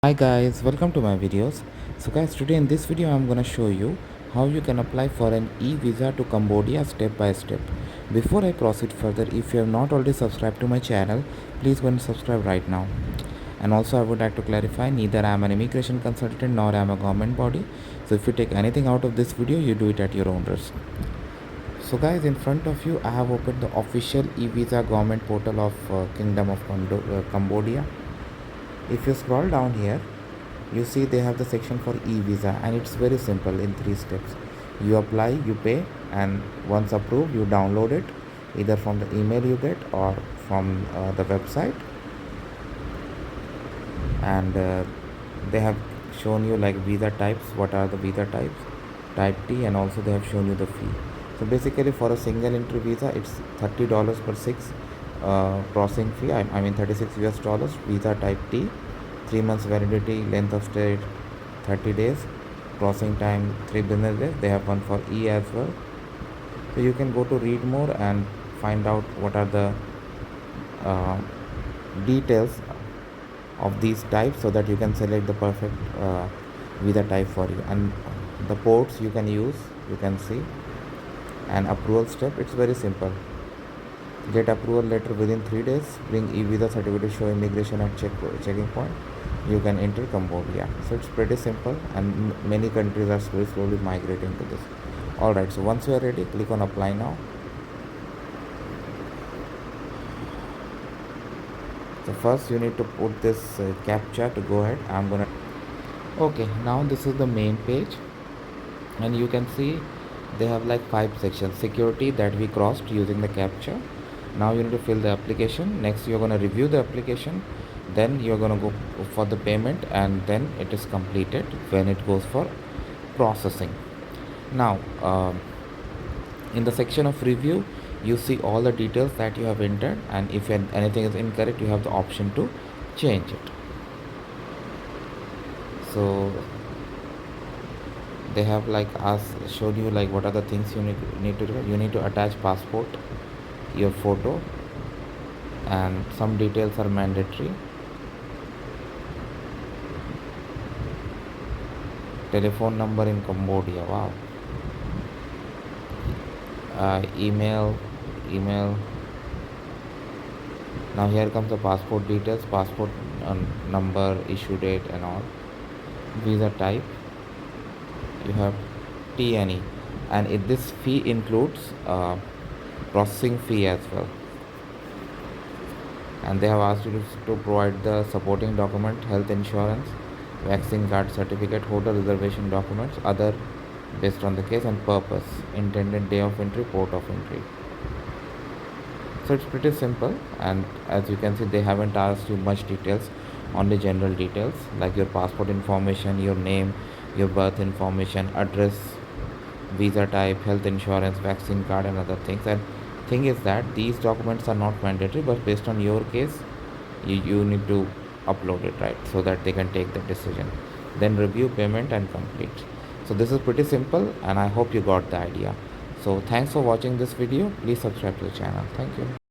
Hi guys, welcome to my videos. So guys, today in this video I'm gonna show you how you can apply for an e-visa to Cambodia step by step. Before I proceed further, if you have not already subscribed to my channel, please go and subscribe right now. And also I would like to clarify, neither I am an immigration consultant nor I am a government body. So if you take anything out of this video, you do it at your own risk. So guys, in front of you I have opened the official e-visa government portal of Kingdom of Cambodia. If you scroll down here, you see they have the section for e-visa, and it's very simple in 3 steps. You apply, you pay, and once approved you download it either from the email you get or from the website. And they have shown you like visa types, what are the visa types, type T, and also they have shown you the fee. So basically for a single entry visa it's $30 per 6 processing fee. I mean $36 visa type T, 3 months validity, length of stay 30 days, processing time 3 business days. They have one for E as well. So you can go to read more and find out what are the uh, details of these types, so that you can select the perfect visa type for you. And the ports you can use, you can see. And approval step, it's very simple. Get approval letter within 3 days, bring e-visa certificate, show immigration at checking point, you can enter Combodia. So it's pretty simple, and many countries are slowly migrating to this. Alright, so once you are ready, click on apply now. So first you need to put this captcha to go ahead. Okay, now this is the main page, and you can see they have like 5 sections. Security, that we crossed using the captcha. Now you need to fill the application. Next you're going to review the application, then you're going to go for the payment, and then it is completed when it goes for processing. Now in the section of review you see all the details that you have entered, and if anything is incorrect you have the option to change it. So they have like showed you like what are the things you need to do. You need to attach passport, your photo, and some details are mandatory. Telephone number in Cambodia, wow. Email. Now here comes the passport details, passport number, issue date and all. Visa type, you have TNE, and this fee includes processing fee as well. And they have asked you to provide the supporting document, health insurance, vaccine card certificate, hotel reservation documents, other based on the case, and purpose, intended day of entry, port of entry. So it's pretty simple, and as you can see they haven't asked you much details, only general details like your passport information, your name, your birth information, address, visa type, health insurance, vaccine card, and other things. And thing is that these documents are not mandatory, but based on your case you need to upload it, right, so that they can take the decision. Then review, payment, and complete. So this is pretty simple, and I hope you got the idea. So thanks for watching this video. Please subscribe to the channel. Thank you.